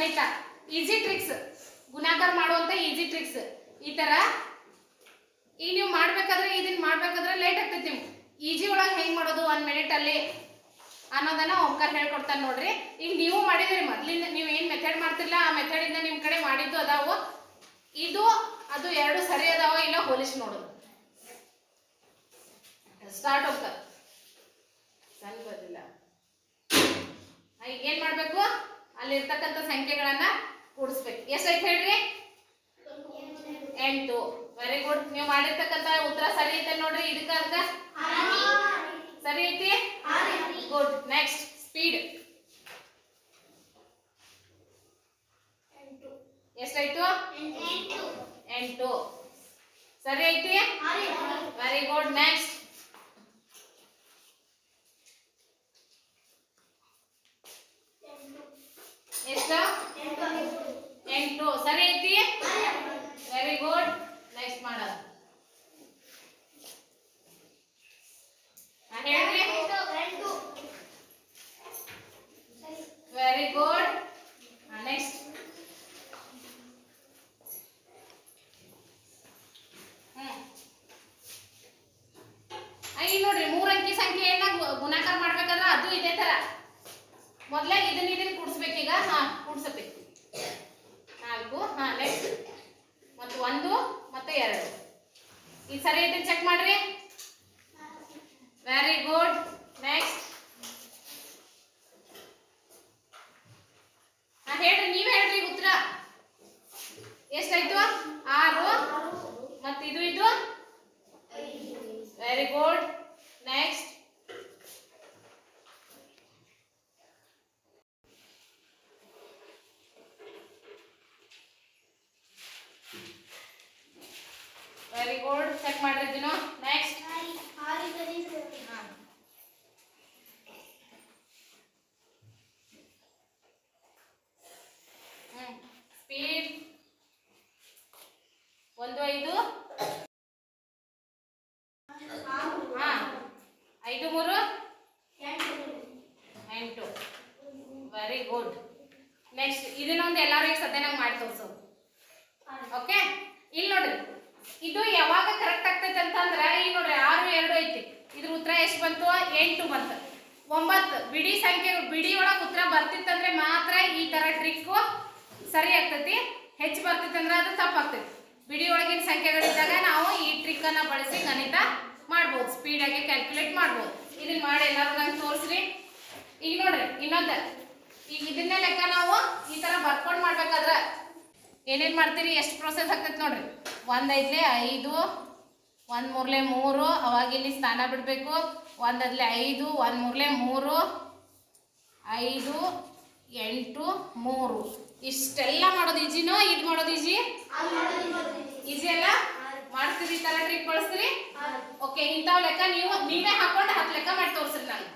ಗಣಿತ easy tricks, ಗುಣಾಕಾರ ಮಾಡುವಂತ ಈಜಿ ಟ್ರಿಕ್ಸ್. ಈ ತರ ಈಗ ನೀವು ಮಾಡ್ಬೇಕಾದ್ರೆ ಇದನ್ನ ಮಾಡ್ಬೇಕಾದ್ರೆ ಲೇಟ್ ಆಗ್ತೈತಿ. ನೀವು ಈಜಿ ಒಳಗೆ ಹೆಂಗ್ ಮಾಡೋದು 1 ಮಿನಿಟ್ ಅಲ್ಲಿ ಅನ್ನೋದನ್ನ ಓಂಕಾರ ಹೇಳ್ಕೊಡ್ತಾನೆ ನೋಡ್ರಿ. ಈಗ ನೀವು ಮಾಡಿದ್ರಿ ಮೊದ್ಲಿಂದ ನೀವು ಏನ್ ಮೆಥಡ್ ಮಾಡ್ತಿರ್ಲಿಲ್ಲ ಆ ಮೆಥಡ್ ಇಂದ ನಿಮ್ ಕಡೆ ಮಾಡಿದ್ದು ಅದಾವು. ಇದು ಅದು ಎರಡು ಸರಿ ಅದಾವ ಇಲ್ಲ ಹೋಲಿಸಿ ನೋಡೋದು. ಸ್ಟಾರ್ಟ್ ಹೋಗ್ತಾರ ಸಣ್ಣ ಬದಿಲ್ಲ. ಈಗ ಏನ್ ಮಾಡ್ಬೇಕು, ಅಲ್ಲಿ ಇರ್ತಕ್ಕಂಥ ಸಂಖ್ಯೆಗಳನ್ನ ಕೂಡಿಸ್ಬೇಕು. ಎಷ್ಟೈತೆ ಹೇಳ್ರಿ? 8. Very good. ನೀವು ಮಾಡಿರ್ತಕ್ಕಂಥ ಉತ್ತರ ಸರಿ ಐತೆ ನೋಡ್ರಿ. ಇದಕ್ಕ ಅದಕ್ಕ ಸರಿ ಐತಿ. ಗುಡ್. ನೆಕ್ಸ್ಟ್ ಸ್ಪೀಡ್ ಎಷ್ಟಾಯ್ತು? 8. ಸರಿ ಐತಿ. Very good. ನೆಕ್ಸ್ಟ್ ಎಷ್ಟು? 8. ಸರಿ ಐತಿ. Very good. ನೆಕ್ಸ್ಟ್ ಮಾಡೋದು ಹೇಳ್ರಿ. Very good. ನೆಕ್ಸ್ಟ್ ಈಗ ನೋಡ್ರಿ 3 ಅಂಕಿ ಸಂಖ್ಯೆಯನ್ನ ಗುಣಾಕಾರ ಮಾಡ್ಬೇಕಾದ್ರೆ ಅದು ಇದೇ ತರ ಮೊದಲೇ ಇದನ್ನ ಕೂಡಿಸ್ಬೇಕೀಗ. ಕೂಡಿಸಬೇಕು 4. ನೆಕ್ಸ್ಟ್ ಮತ್ತು 1 ಮತ್ತು 2. ಈಗ ಸರಿ ಐತೆ ಚೆಕ್ ಮಾಡ್ರಿ. Very good. ನೆಕ್ಸ್ಟ್ ಹೇಳ್ರಿ, ನೀವ್ ಹೇಳ್ರಿ ಉತ್ತರ ಎಷ್ಟಾಯ್ತು? 6 ಮತ್ತು ಇದು very good. Next very good. Check ಮಾಡ್ರಿ ಇದನ್ನು. Next speed 1 5 5 3 8. Very good. Next ಇದನ್ನೊಂದು ಎಲ್ಲರಿಗೂ ಸದ್ಯನಾಗ ಮಾಡಿ ತೋರಿಸೋದು. ಓಕೆ, ಇಲ್ಲಿ ನೋಡ್ರಿ ಇದು ಯಾವಾಗ ಕರೆಕ್ಟ್ ಆಗ್ತೈತೆ ಅಂತಂದ್ರೆ ಈಗ ನೋಡ್ರಿ 6 2 ಐತಿ. ಇದ್ರ ಉತ್ತರ ಎಷ್ಟು ಬಂತು? 8 ಬಂತು. 9 ಬಿಡಿ ಸಂಖ್ಯೆ ಬಿಡಿ ಒಳಗೆ ಉತ್ತರ ಬರ್ತಿತ್ತಂದ್ರೆ ಮಾತ್ರ ಈ ತರ ಟ್ರಿಕ್ ಸರಿ ಆಗ್ತೈತಿ. ಹೆಚ್ಚು ಬರ್ತಿತ್ತಂದ್ರೆ ಅದು ತಪ್ಪಾಗ್ತೈತಿ. ಬಿಡಿ ಒಳಗಿನ ಸಂಖ್ಯೆಗಳಿದ್ದಾಗ ನಾವು ಈ ಟ್ರಿಕ್ ಅನ್ನ ಬಳಸಿ ಗಣಿತ ಮಾಡ್ಬೋದು, ಸ್ಪೀಡ್ ಆಗಿ ಕ್ಯಾಲ್ಕುಲೇಟ್ ಮಾಡ್ಬೋದು. ಇದನ್ನ ಮಾಡಿ ಎಲ್ಲರೂ ನಂಗೆ ತೋರಿಸ್ರಿ. ಈಗ ನೋಡ್ರಿ ಇನ್ನೊಂದು, ಈಗ ಇದನ್ನೇ ಲೆಕ್ಕ ನಾವು ಈ ತರ ಬರ್ಕೊಂಡು ಮಾಡ್ಬೇಕಾದ್ರೆ ಏನೇನ್ ಮಾಡ್ತೀರಿ, ಎಷ್ಟು ಪ್ರೋಸೆಸ್ ಆಗ್ತೈತಿ ನೋಡ್ರಿ. 1 5 5, 1 3 3, ಅವಾಗ ಇಲ್ಲಿ ಸ್ಥಾನ ಬಿಡಬೇಕು. 1 5, 1 3 3, 5 8 3. ಇಷ್ಟೆಲ್ಲ ಮಾಡೋದು ಈಜಿನೋ ಇದು ಮಾಡೋದು ಈಜಿ? ಈಜಿ ಅಲ್ಲ? ಮಾಡ್ತೀರಿ ಈ ತರ ಟ್ರಿಕ್ ಬಳಸ್ತೀರಿ. ಓಕೆ, ಇಂಥವ್ ಲೆಕ್ಕ ನೀವೇ ಹಾಕೊಂಡು 10 ಲೆಕ್ಕ ಮಾಡಿ ತೋರಿಸ್ರಿ ನಾನು.